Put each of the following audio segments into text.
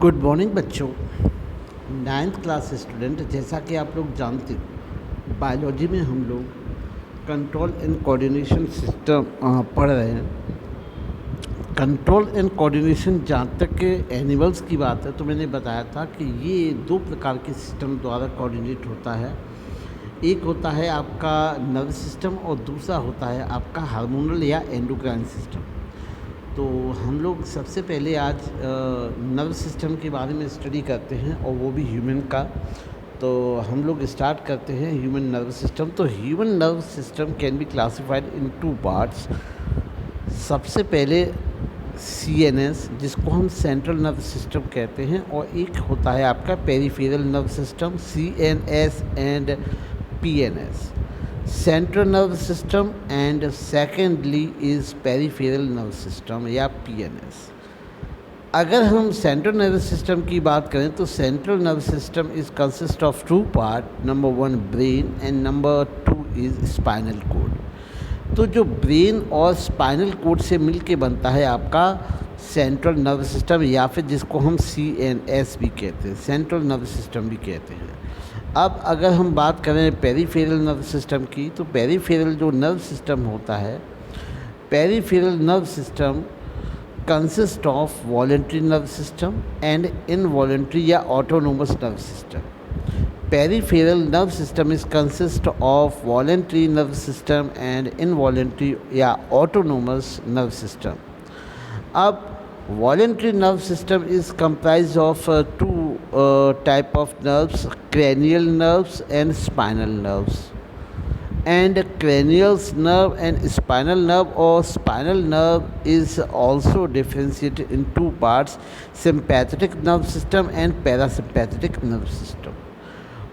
Good morning बच्चों। Ninth class student, जैसा कि आप लोग जानते हो बायोलॉजी में हम लोग कंट्रोल एंड कोऑर्डिनेशन सिस्टम पढ़ रहे हैं। कंट्रोल एंड कोऑर्डिनेशन जहाँ तक के एनिमल्स की बात है तो मैंने बताया था कि ये दो प्रकार के सिस्टम द्वारा कोऑर्डिनेट होता है। एक होता है आपका नर्वस सिस्टम और दूसरा होता है आपका हार्मोनल या एंडोक्राइन सिस्टम। तो हम लोग सबसे पहले आज नर्व सिस्टम के बारे में स्टडी करते हैं और वो भी ह्यूमन का। तो हम लोग स्टार्ट करते हैं ह्यूमन नर्व सिस्टम। तो human nerve system can be classified in two parts. सबसे पहले CNS, जिसको हम सेंट्रल नर्व सिस्टम कहते हैं, और एक होता है आपका peripheral nerve system CNS and PNS, central nerve system, and secondly is peripheral nerve system या PNS। अगर हम सेंट्रल नर्व सिस्टम की बात करें तो central nerve system is consist of two part, number 1 brain and number 2 is spinal cord. तो जो brain और स्पाइनल कोड से मिलके बनता है आपका सेंट्रल नर्व सिस्टम, या फिर जिसको हम CNS भी कहते हैं, सेंट्रल नर्व सिस्टम भी कहते हैं। अब अगर हम बात करें पेरिफेरल नर्व सिस्टम की, तो पेरिफेरल जो नर्व सिस्टम होता है, peripheral nerve system consist of voluntary nerve system and involuntary या autonomous nerve system. Peripheral nerve system is consist of voluntary nerve system and involuntary या ऑटोनोमस नर्व सिस्टम। अब voluntary nerve system is comprised of two type of nerves, cranial nerves and spinal nerves. And cranial nerve and spinal nerve or spinal nerve is also differentiated in two parts, sympathetic nerve system and parasympathetic nerve system.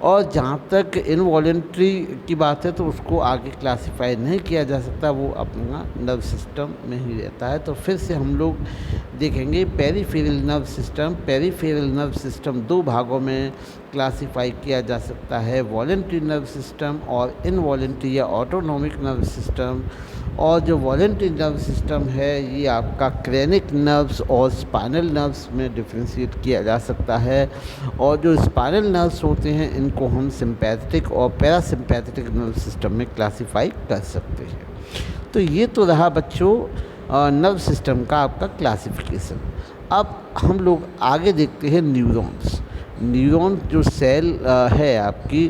और जहाँ तक involuntary की बात है तो उसको आगे classify नहीं किया जा सकता, वो अपना नर्व सिस्टम में ही रहता है। तो फिर से हम लोग देखेंगे peripheral nerve system. Peripheral nerve system दो भागों में क्लासिफाई किया जा सकता है, वॉलेंट्री नर्व सिस्टम और इनवॉलेंट्री या ऑटोनोमिक नर्व सिस्टम। और जो वॉलेंट्री नर्व सिस्टम है ये आपका क्रेनिक नर्व्स और स्पाइनल नर्व्स में डिफ्रेंशिएट किया जा सकता है। और जो स्पाइनल नर्व्स होते हैं इनको हम सिंपैथेटिक और पैरासिम्पैथेटिक नर्व सिस्टम में क्लासिफाई कर सकते हैं। तो ये तो रहा बच्चों नर्व सिस्टम का आपका क्लासिफिकेशन। अब हम लोग आगे देखते हैं न्यूरॉन्स। न्यूरॉन जो सेल है आपकी,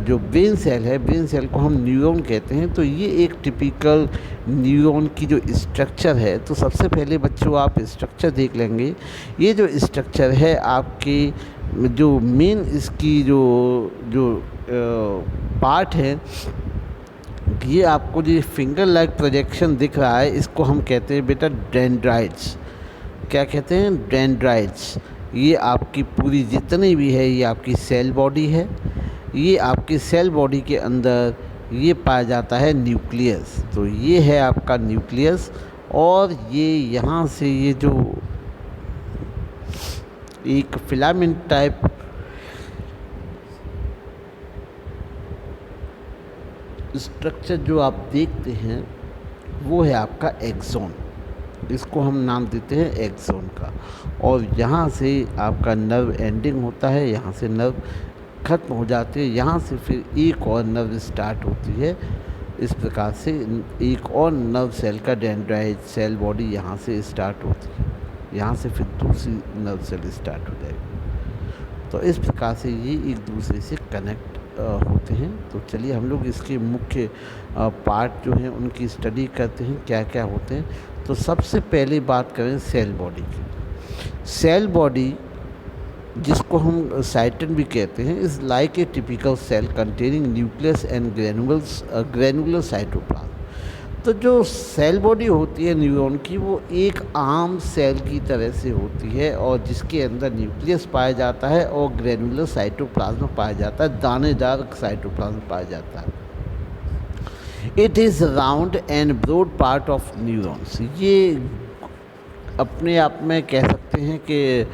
जो ब्रेन सेल है, ब्रेन सेल को हम न्यूरॉन कहते हैं। तो ये एक टिपिकल न्यूरॉन की जो स्ट्रक्चर है, तो सबसे पहले बच्चों आप स्ट्रक्चर देख लेंगे। ये जो स्ट्रक्चर है आपकी, जो मेन इसकी जो जो पार्ट है, ये आपको जो फिंगर लाइक प्रोजेक्शन दिख रहा है, इसको हम कहते हैं बेटा डेंड्राइट्स। क्या कहते हैं? डेंड्राइट्स। ये आपकी पूरी जितनी भी है ये आपकी सेल बॉडी है। ये आपकी सेल बॉडी के अंदर ये पाया जाता है न्यूक्लियस। तो ये है आपका न्यूक्लियस, और ये यहाँ से ये जो एक फिलामेंट टाइप स्ट्रक्चर जो आप देखते हैं वो है आपका एक्सोन। इसको हम नाम देते हैं एक्सोन का। और यहाँ से आपका नर्व एंडिंग होता है, यहाँ से नर्व ख़त्म हो जाती है, यहाँ से फिर एक और नर्व स्टार्ट होती है। इस प्रकार से एक और नर्व सेल का डेंड्राइट सेल बॉडी यहाँ से स्टार्ट होती है, यहाँ से फिर दूसरी नर्व सेल स्टार्ट हो जाएगी। तो इस प्रकार से ये एक दूसरे से कनेक्ट होते हैं। तो चलिए हम लोग इसके मुख्य पार्ट जो हैं उनकी स्टडी करते हैं, क्या क्या होते हैं। तो सबसे पहले बात करें सेल बॉडी की। सेल बॉडी, जिसको हम साइटन भी कहते हैं, is like a typical cell containing nucleus and granular cytoplasm. तो जो सेल बॉडी होती है न्यूरॉन की, वो एक आम सेल की तरह से होती है, और जिसके अंदर न्यूक्लियस पाया जाता है और ग्रेनुलर साइटोप्लाज्म पाया जाता है, दानेदार साइटोप्लाज्म पाया जाता है। It is round and broad part of neurons. ये अपने आप में कह सकते हैं कि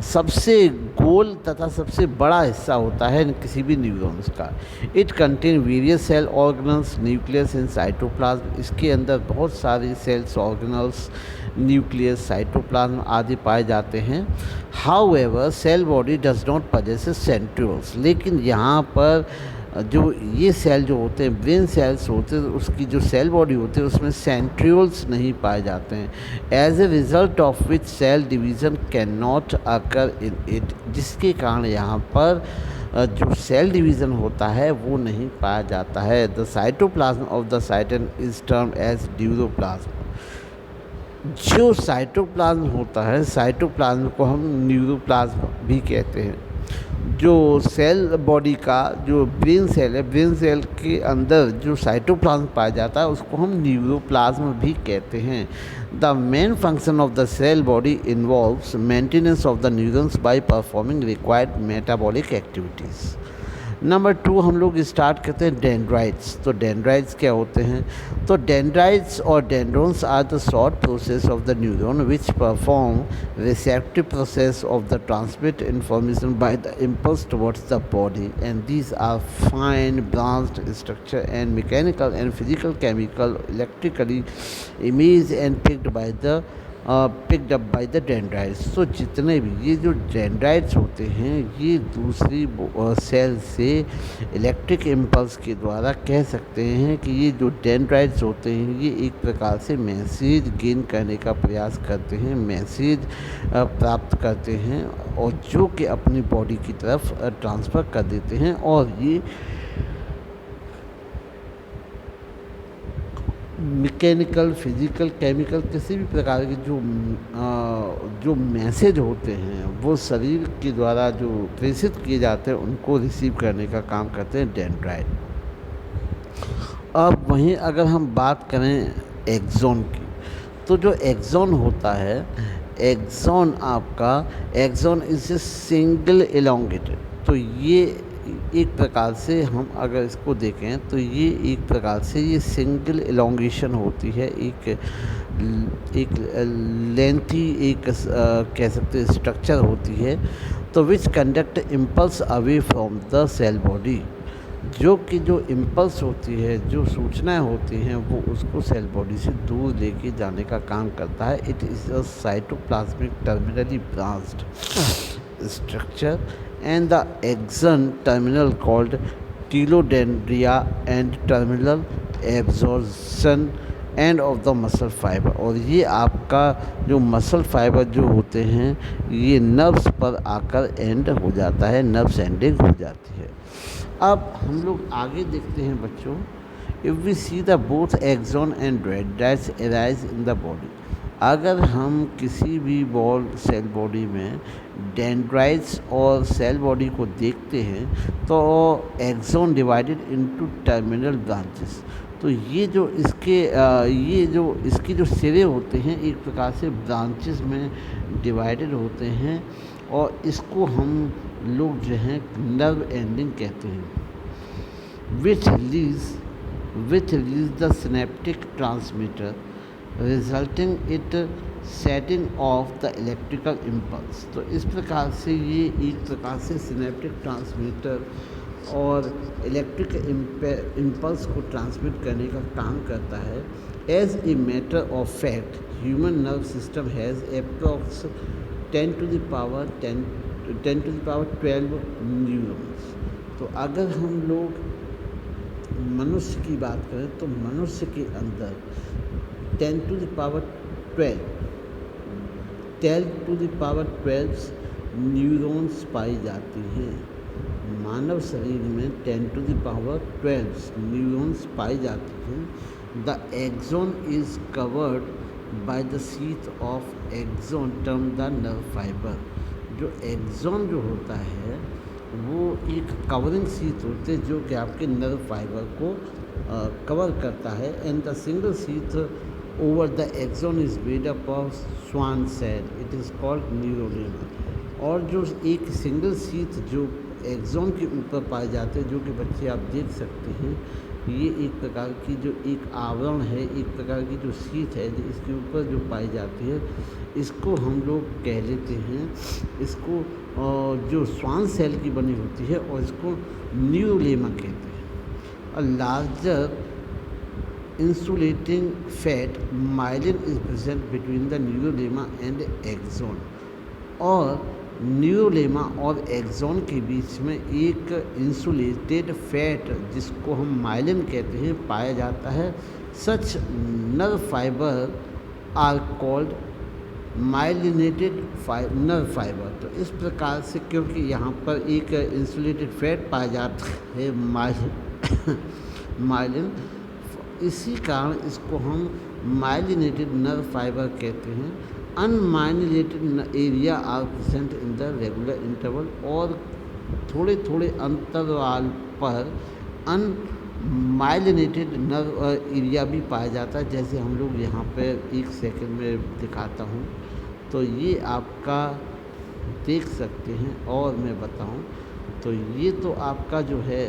सबसे गोल तथा सबसे बड़ा हिस्सा होता है किसी भी न्यूरॉन्स का। It contain various cell organelles, nucleus and cytoplasm. इसके अंदर बहुत सारे सेल्स, ऑर्गेनल्स, न्यूक्लियस, साइटोप्लाज्म आदि पाए जाते हैं। However cell body does not possess centrioles, लेकिन यहाँ पर जो ये सेल जो होते हैं, ब्रेन सेल्स होते हैं, उसकी जो सेल बॉडी होती है उसमें सेंट्रियोल्स नहीं पाए जाते हैं। As a result of which cell division can not occur in it, जिसके कारण यहाँ पर जो सेल डिवीज़न होता है वो नहीं पाया जाता है। The cytoplasm of the cyton is termed as neuroplasm. जो साइटोप्लाज्म होता है, साइटोप्लाज्म को हम न्यूरोप्लाज्म भी कहते हैं। जो सेल बॉडी का जो ब्रेन सेल है, ब्रेन सेल के अंदर जो साइटोप्लाज्म पाया जाता है उसको हम न्यूरोप्लाज्म भी कहते हैं। The main function of the cell body involves maintenance of the neurons by performing required metabolic activities. Number 2 हम लोग स्टार्ट करते हैं डेंड्राइट्स। तो डेंड्राइट्स क्या होते हैं? तो डेंड्राइट्स और dendrons are the short process of the neuron which perform receptive process of the transmit information by the impulse towards the body, and these are fine branched structure and mechanical and physical, chemical, electrically image and picked up by the dendrites. तो जितने भी ये जो dendrites होते हैं ये दूसरी cell से इलेक्ट्रिक इम्पल्स के द्वारा कह सकते हैं कि ये जो डेंड्राइट्स होते हैं ये एक प्रकार से मैसेज गेन करने का प्रयास करते हैं, मैसेज प्राप्त करते हैं, और जो कि अपनी बॉडी की तरफ ट्रांसफ़र कर देते हैं। और ये मैकेनिकल, फिजिकल, केमिकल, किसी भी प्रकार के जो मैसेज होते हैं वो शरीर के द्वारा जो प्रेषित किए जाते हैं उनको रिसीव करने का काम करते हैं डेंड्राइट। अब वहीं अगर हम बात करें एक्सॉन की, तो जो एक्सॉन होता है, axon is a single elongated. तो ये एक प्रकार से हम अगर इसको देखें तो ये एक प्रकार से ये सिंगल एलोंगेशन होती है, एक लेंथी, एक कह सकते हैं स्ट्रक्चर होती है। तो which conduct impulse away from the cell body, जो कि जो इम्पल्स होती है, जो सूचनाएं होती हैं वो उसको सेल बॉडी से दूर लेके जाने का काम करता है। It is a cytoplasmic terminally branched structure and the axon terminal called telodendria and terminal absorption end of the muscle fibre. और ये आपका जो मसल फाइबर जो होते हैं ये नर्व्स पर आकर एंड हो जाता है, नर्व्स एंडिंग हो जाती है। अब हम लोग आगे देखते हैं बच्चों, if we see the both axon and dendrites arise in the body. अगर हम किसी भी सेल बॉडी में डेंड्राइट्स और सेल बॉडी को देखते हैं तो axon divided into terminal branches. तो ये जो इसके जो सिरे होते हैं एक प्रकार से ब्रांचेस में डिवाइडेड होते हैं, और इसको हम लोग जो हैं नर्व एंडिंग कहते हैं। Which release the synaptic transmitter resulting it setting off the electrical impulse. तो इस प्रकार से ये एक प्रकार से सिनेप्टिक ट्रांसमीटर और इलेक्ट्रिक इम्पल्स को ट्रांसमिट करने का काम करता है। As a matter of fact human nerve system has approx 10 to the power 12 neurons. तो अगर हम लोग मनुष्य की बात करें तो मनुष्य के अंदर 10 to the power 12 न्यूरॉन्स पाई जाती हैं। मानव शरीर में 10 to the power 12 न्यूरॉन्स पाई जाती हैं। The axon is covered by the sheath of axon term the nerve fibre. जो एक्सॉन जो होता है वो एक कवरिंग शीथ होते हैं जो कि आपके नर्व फाइबर को कवर करता है। And the single sheath over the axon is made up of Schwann cell, it is called neurolemma. और जो एक सिंगल शीथ जो एक्सॉन के ऊपर पाए जाते हैं, जो कि बच्चे आप देख सकते हैं, ये एक प्रकार की जो एक आवरण है, एक प्रकार की जो शीट है जो इसके ऊपर जो पाई जाती है, इसको हम लोग कह लेते हैं, इसको जो श्वान सेल की बनी होती है और इसको न्यूरोलेमा कहते हैं। A larger insulating fat myelin is present between the neurulema and axon, और न्यूरोलेमा और एक्सॉन के बीच में एक इंसुलेटेड फैट जिसको हम माइलिन कहते हैं पाया जाता है। Such nerve fibre are called myelinated nerve fibre. तो इस प्रकार से क्योंकि यहाँ पर एक इंसुलेटेड फैट पाया जाता है माइलिन, इसी कारण इसको हम माइलिनेटेड नर्व फाइबर कहते हैं। Unmyelinated area are present in the regular interval, और थोड़े थोड़े अंतराल पर अनमाइलिनेटेड नर्व एरिया भी पाया जाता है, जैसे हम लोग यहाँ पे एक सेकंड में दिखाता हूँ। तो ये आपका देख सकते हैं, और मैं बताऊँ तो ये तो आपका जो है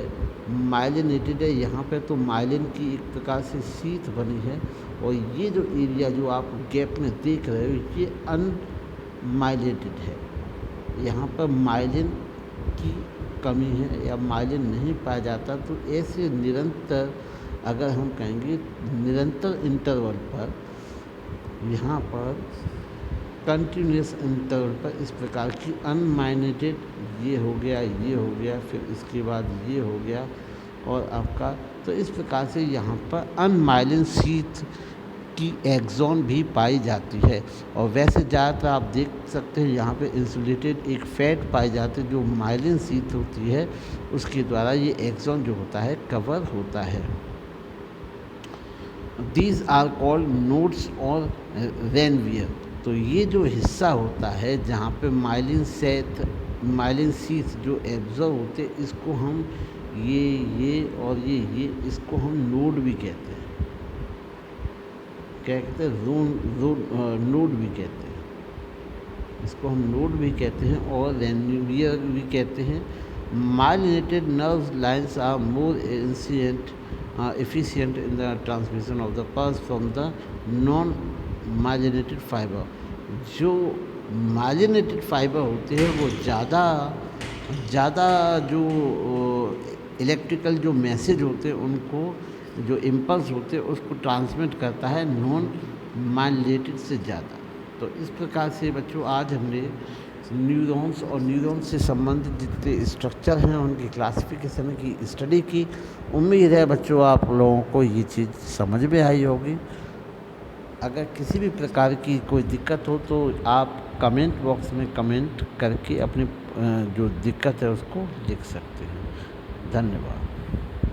माइलिनेटेड है, यहाँ पे तो माइलिन की एक प्रकार से शीट बनी है, और ये जो एरिया जो आप गैप में देख रहे हो ये अनमाइलिनेटेड है। यहाँ पर माइलिन की कमी है या माइलिन नहीं पाया जाता। तो ऐसे निरंतर, अगर हम कहेंगे निरंतर इंटरवल पर, यहाँ पर कंटिन्यूस इंटरवल पर इस प्रकार की अनमाइलिनेटेड, ये हो गया, फिर इसके बाद ये हो गया, और आपका तो इस प्रकार से यहाँ पर अनमाइलिन शीट की एक्सॉन भी पाई जाती है। और वैसे ज़्यादातर आप देख सकते हैं यहाँ पे इंसुलेटेड एक फैट पाई जाती है जो माइलिन शीट होती है, उसके द्वारा ये एक्सॉन जो होता है कवर होता है। दीज आर कॉल्ड नोड्स और रेनवियर। तो ये जो हिस्सा होता है जहाँ पे माइलिन शीट्स जो एब्जॉर्ब होते हैं, इसको हम ये और ये इसको हम नोड भी कहते हैं। क्या कहते हैं? नोड भी कहते हैं, इसको हम नोड भी कहते हैं और रेनवियर भी कहते हैं। Myelinated nerve lines are more efficient in the transmission of the pulse from the non myelinated fibre. जो माइलिनेटेड फाइबर होते हैं वो ज़्यादा जो इलेक्ट्रिकल जो मैसेज होते हैं उनको, जो इम्पल्स होते हैं उसको ट्रांसमिट करता है नॉन माइलिनेटेड से ज़्यादा। तो इस प्रकार से बच्चों आज हमने न्यूरॉन्स और न्यूरॉन्स से संबंधित जितने स्ट्रक्चर हैं उनकी क्लासिफिकेशन की स्टडी की। उम्मीद है बच्चों आप लोगों को ये चीज़ समझ में आई होगी। अगर किसी भी प्रकार की कोई दिक्कत हो तो आप कमेंट बॉक्स में कमेंट करके अपनी जो दिक्कत है उसको लिख सकते हैं। धन्यवाद।